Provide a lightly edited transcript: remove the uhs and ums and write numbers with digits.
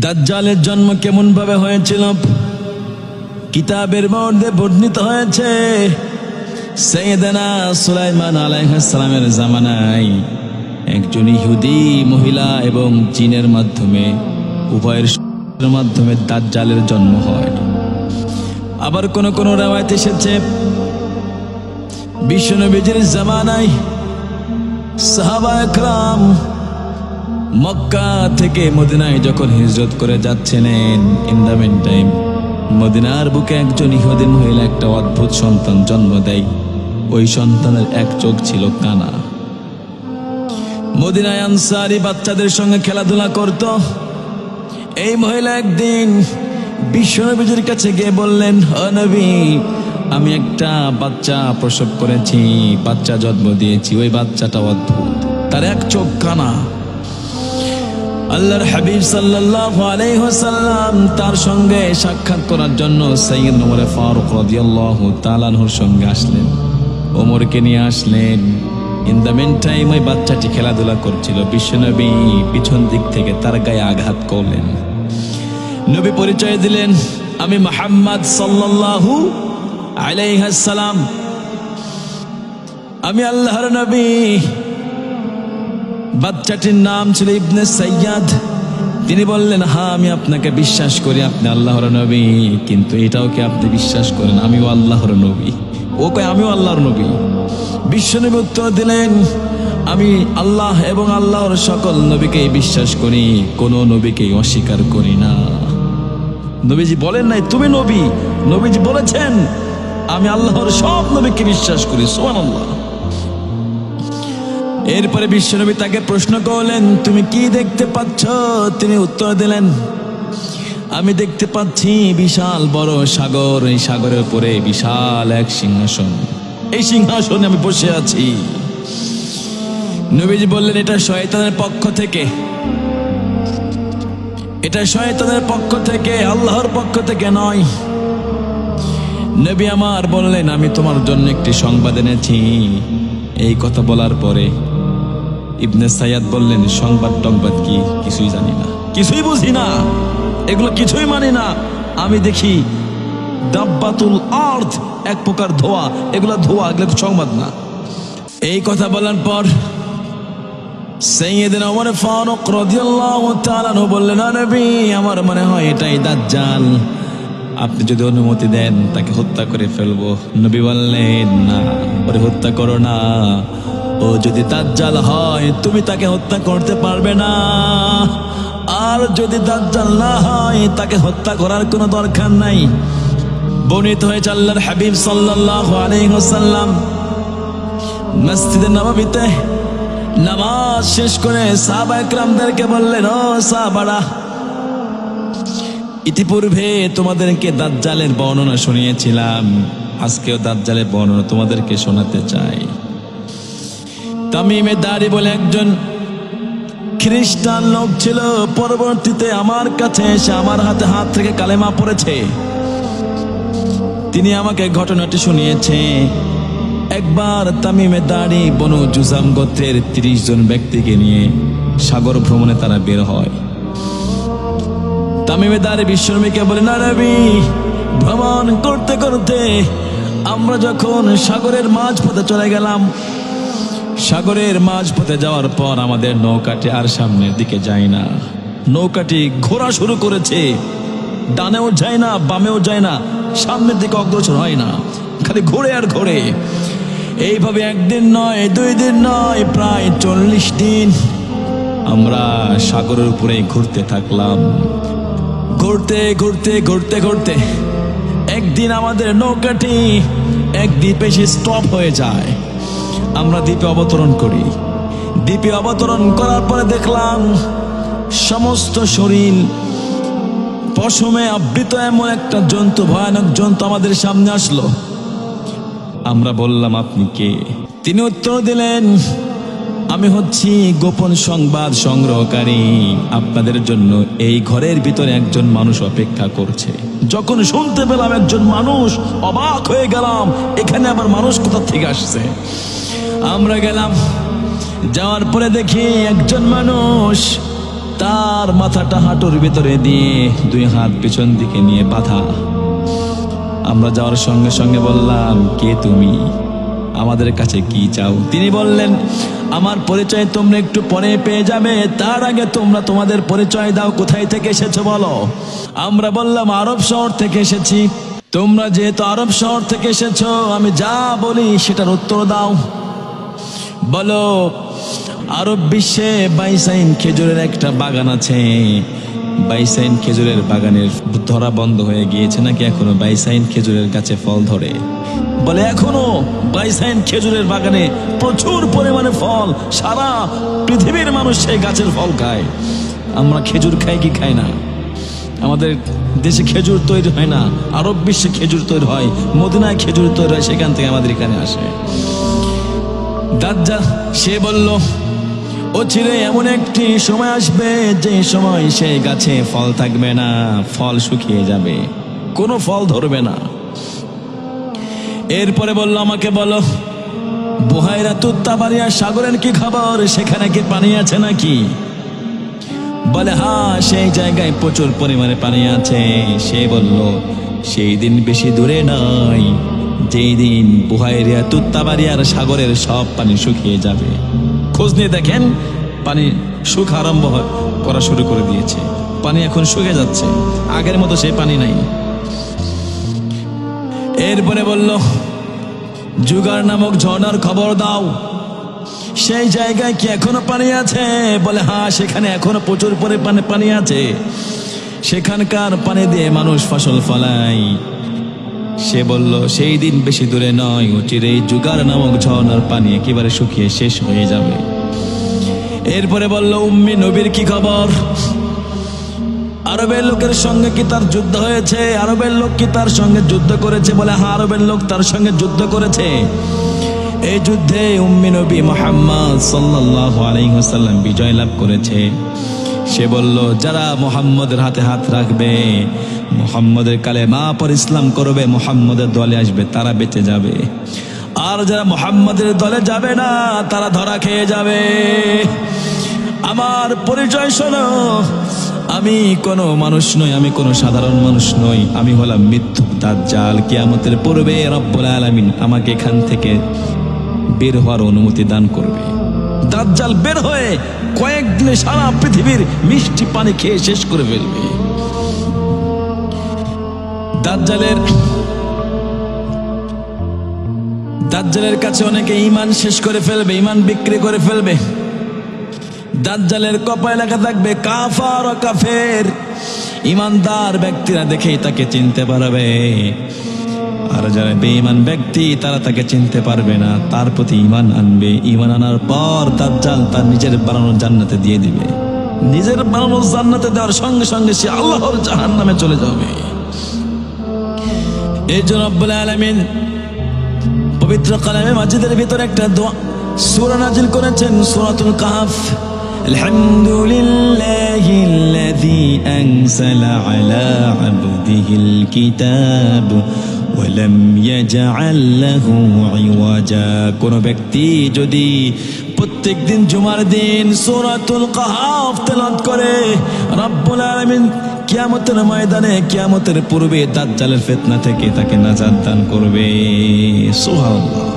দাজ্জালের জন্ম কেমন ভাবে হয়েছিল কিতাবের মধ্যে বর্ণিত হয়েছে। সাইয়েদনা সুলাইমান আলাইহিস সালামের জামানায় একজন ইহুদি মহিলা এবং জিনের মাধ্যমে উভয়ের মাধ্যমে দাজ্জালের জন্ম হয়। আবার কোন কোন রওয়ায়াত এসেছে বিশ্বনবীর জামানায় সাহাবায়ে কেরাম মক্কা থেকে মদিনায় যখন হিজরত করে যাচ্ছিলেন, ইন দ্য মিন টাইম মদিনার বুকে একজন ইহুদি মহিলা একটা অদ্ভুত সন্তান জন্ম দেয়। ওই সন্তানের এক চোখ ছিল কানা। মদিনায় আনসারী বাচ্চাদের সঙ্গে খেলাধুলা করত। এই মহিলা একদিন বিশ্বনবীর কাছে গিয়ে বললেন, ও নবী, আমি একটা বাচ্চা প্রসব করেছি, বাচ্চা জন্ম দিয়েছি, ওই বাচ্চাটা অদ্ভুত, তার এক চোখ কানা। আল্লাহর হাবিব সাল্লাল্লাহু আলাইহি ওয়াসাল্লাম তার সঙ্গে সাক্ষাৎ করার জন্য সাইয়্যিদনা ওমর ফারুক রাদিয়াল্লাহু তাআলা আনহুর সঙ্গে আসলেন, ওমরকে নিয়ে আসলেন। ইন দ্য মিন টাইম ওই বাচ্চাটি খেলাধুলা করছিল। বিশ্বনবী পিছন দিক থেকে তার গায়ে আঘাত করলেন। নবী পরিচয় দিলেন, আমি মুহাম্মদ সাল্লাল্লাহু আলাইহি সাল্লাম, আমি আল্লাহর নবী। বাচ্চাটির নাম ছিল ইবনে সাইয়াদ। তিনি বললেন, হ্যাঁ আমি আপনাকে বিশ্বাস করি, আপনি আল্লাহর নবী, কিন্তু এটাও কি আপনি বিশ্বাস করেন আমিও আল্লাহর নবী? ও কয় আমিও আল্লাহর নবী। বিশ্বনবী উত্তর দিলেন, আমি আল্লাহ এবং আল্লাহর সকল নবীকেই বিশ্বাস করি, কোনো নবীকেই অস্বীকার করি না। নবীজি বলেন নাই তুমি নবী, নবীজি বলেছেন আমি আল্লাহর সব নবীকে বিশ্বাস করি। সুবহানাল্লাহ। এরপরে বিশ্বনবী তাকে প্রশ্ন করলেন, তুমি কি দেখতে পাচ্ছ? তিনি উত্তর দিলেন, আমি দেখতে পাচ্ছি বিশাল বড় সাগর, এই সাগরের উপরে বিশাল এক সিংহাসন, এই সিংহাসনে আমি বসে আছি। নবীজি বললেন, এটা শয়তানের পক্ষ থেকে, এটা শয়তানের পক্ষ থেকে, আল্লাহর পক্ষ থেকে নয়। নবী আমার বললেন, আমি তোমার জন্য একটি সংবাদ এনেছি। এই কথা বলার পরে ইবনে সাইয়াদ বললেন, সংবাদ টংবাদ কি? কিছুই জানি না, কিছুই বুঝি না, এগুলো কিছুই মানি না। আমি দেখি দাব্বাতুল আরদ, এক প্রকার ধোয়া, এগুলো ধোয়া, এগুলো সংবাদ না। এই কথা বলার পর সাইয়েদনা ওমর ফারুক রাদিয়াল্লাহু তাআলা আনহু বললেন, নবী আমার মনে হয় এটাই দাজ্জাল, আপনি যদি অনুমতি দেন তাকে হত্যা করে ফেলবো। নবী বললেন, না, ওরে হত্যা করো না, ও যদি দাজ্জাল হয় তুমি তাকে হত্যা করতে পারবে না, আর যদি দাজ্জাল না হয় তাকে হত্যা করার কোনো দরকার নাই। বর্ণিত হয়েছে আল্লাহর হাবিব সাল্লাল্লাহু আলাইহি ওয়াসাল্লাম মসজিদে নববীতে নামাজ শেষ করে সাহাবায়ে কেরামদেরকে বললেন, ও সাহাবারা, ইতিপূর্বে তোমাদেরকে দাজ্জালের বর্ণনা শুনিয়েছিলাম, আজকেও দাজ্জালের বর্ণনা তোমাদেরকে শোনাতে চাই। তামিমে দাড়ি বলে একজন খ্রিস্টান লোক ছিল, পরবর্তীতে আমার কাছে এসে আমার হাতে হাত থেকে কালেমা পড়েছে। তিনি আমাকে ঘটনাটি শুনিয়েছে। একবার তামিমে দাড়ি বনু জুজাম গোত্রের 30 জন ব্যক্তিকে নিয়ে সাগর ভ্রমণে তারা বের হয়। তামিমে দাড়ি বিশ্বনবীকে বলে, না নবী, ভ্রমণ করতে করতে আমরা যখন সাগরের মাঝপথে চলে গেলাম, সাগরের মাঝপথে যাওয়ার পর আমাদের নৌকাটি আর সামনের দিকে যায় না, নৌকাটি ঘোরা শুরু করেছে, ডানেও যায় না বামেও যায় না, সামনের দিকে অগ্রসর হয় না, খালি ঘোরে আর ঘোরে। এইভাবে একদিন নয়, 2 দিন নয়, প্রায় 40 দিন আমরা সাগরের উপরে ঘুরতে থাকলাম। ঘুরতে ঘুরতে ঘুরতে ঘুরতে একদিন আমাদের নৌকাটি এক দ্বীপে এসে স্টপ হয়ে যায়। আমরা দ্বীপে অবতরণ করি। দ্বীপে অবতরণ করার পরে দেখলাম সমস্ত শরীর পশমে আবৃত এমন একটা জন্তু, ভয়ানক জন্তু আমাদের সামনে আসলো। আমরা বললাম, আপনি কে? তিনি উত্তর দিলেন, আমি হচ্ছি গোপন সংবাদ সংগ্রহকারী, আপনাদের জন্য এই ঘরের ভিতরে একজন মানুষ অপেক্ষা করছে। যখন শুনতে পেলাম একজন মানুষ, অবাক হয়ে গেলাম, এখানে আবার মানুষ কোথা থেকে আসছে। আমরা গেলাম, যাওয়ার পরে দেখি একজন মানুষ তার মাথাটা হাঁটুর ভিতরে দিয়ে দুই হাত পিছন দিকে নিয়ে বাঁধা। আমরা যাওয়ার সঙ্গে সঙ্গে বললাম, কে তুমি, আমাদের কাছে কি চাও? তিনি বললেন, আমার পরিচয় তোমরা একটু পরে পেয়ে যাবে, তার আগে তোমরা তোমাদের পরিচয় দাও, কোথায় থেকে এসেছো বলো। আমরা বললাম, আরব শহর থেকে এসেছি। তোমরা যেহেতু আরব শহর থেকে এসেছো, আমি যা বলি সেটার উত্তর দাও। বলো, আরব বিশ্বে বাইসাইন খেজুরের একটা বাগান আছে, বাইসাইন খেজুরের বাগানের ধরা বন্ধ হয়ে গিয়েছে নাকি এখনো বাইসাইন খেজুরের গাছে ফল ধরে? বলে, এখনো বাইসাইন খেজুরের বাগানে প্রচুর পরিমাণে ফল, সারা পৃথিবীর মানুষ সেই গাছের ফল খায়। আমরা খেজুর খাই কি খাই না? আমাদের দেশে খেজুর তৈরি হয় না, আরব বিশ্বে খেজুর তৈরি হয়, মদিনায় খেজুর তৈরি হয়, সেখান থেকে আমাদের এখানে আসে। দাজ্জাল সে বলল, অচিরে এমন একটি সময় আসবে যে সময় সেই গাছে ফল থাকবে না, ফল শুকিয়ে যাবে, কোনো ফল ধরবে না। এরপরে বলল, আমাকে বলো, বুহাইরা তুত্তাবারিয়া সাগরের কি খবর, সেখানে কি পানি আছে নাকি? বলে, হ্যাঁ, সেই জায়গায় প্রচুর পরিমাণে পানি আছে। সে বলল, সেই দিন বেশি দূরে নয় যেই দিন বুহাইরা তুত্তাবারিয়ার সাগরের সব পানি শুকিয়ে যাবে। খোঁজ নিয়ে দেখেন, পানি শুকা আরম্ভ করা শুরু করে দিয়েছে, পানি এখন শুকে যাচ্ছে, আগের মতো সেই পানি নাই। এরপরে বলল, জুগার নামক ঝর্ণার খবর দাও, সেই জায়গায় কি এখনো পানি আছে? বলে, হ্যাঁ, সেখানে এখনো প্রচুর পরিমাণে পানি আছে, সেখানকার পানি দিয়ে মানুষ ফসল ফলায়। সে বলল, সেই দিন বেশি দূরে নয়, অচিরেই জুগার নামক ঝর্ণার পানি একেবারে শুকিয়ে শেষ হয়ে যাবে। এরপরে বলল, উম্মি নবীর কি খবর? আরবের লোকের সঙ্গে কি তার যুদ্ধ হয়েছে? আরবের লোক কি তার সঙ্গে যুদ্ধ করেছে? বলে, হ্যাঁ, আরবের লোক তার সঙ্গে যুদ্ধ করেছে। এই যুদ্ধে উম্মি নবী মুহাম্মদ সাল্লাল্লাহু আলাইহি ওয়াসাল্লাম বিজয় লাভ করেছে। সে বলল, যারা মুহাম্মদের হাতে হাত রাখবে, মুহাম্মদের কালেমা পর ইসলাম করবে, মুহাম্মদের দলে আসবে, তারা বেঁচে যাবে, আর যারা মুহাম্মদের দলে যাবে না তারা ধরা খেয়ে যাবে। আমার পরিচয় শোনো, আমি কোনো মানুষ নই, আমি কোনো সাধারণ মানুষ নই, আমি হলাম মিথ্যুক দাজ্জাল। কিয়ামতের পূর্বে রব্বুল আলামিন আমাকে এখান থেকে বের হওয়ার অনুমতি দান করবে। দাজ্জাল বের হয়ে কয়েকদিনে সারা পৃথিবীর মিষ্টি পানি খেয়ে শেষ করে ফেলবে। দাজ্জালের কাছে অনেকে ঈমান শেষ করে ফেলবে, ঈমান বিক্রি করে ফেলবে। দাজ্জালের কপালে লেখা থাকবে কাফার ও কাফের। ঈমানদার ব্যক্তিরা দেখেই তাকে চিনতে পারবে, আর যারা বেঈমান ব্যক্তি তারা তাকে চিনতে পারবে না, তার প্রতি ঈমান আনবে। ঈমান আনার পর দাজ্জাল তার নিজের বানানো জান্নাতে দিয়ে দিবে। নিজের বানানো জান্নাতে দেওয়ার সঙ্গে সঙ্গে সে আল্লাহর জাহান্নামে চলে যাবে। এই জন্য রব্বুল আলামিন পবিত্র কালামে মাজিদের ভিতরে একটা দোয়া সূরা নাজিল করেছেন, সূরাতুল কাহফ। আলহামদুলিল্লাহিল্লাযী আনজালা আলা আবদিহিল কিতাব ওয়া লাম ইয়াজআল লাহু ইওয়াজা। কোন ব্যক্তি যদি প্রত্যেকদিন জুমার দিন সূরাতুল কাহফ তেলাওয়াত করে, রব্বুল আলামিন কিয়ামতের ময়দানে, কিয়ামতের পূর্বে দাজ্জালের ফিতনা থেকে তাকে নাজাত দান করবে। সুবহানাল্লাহ।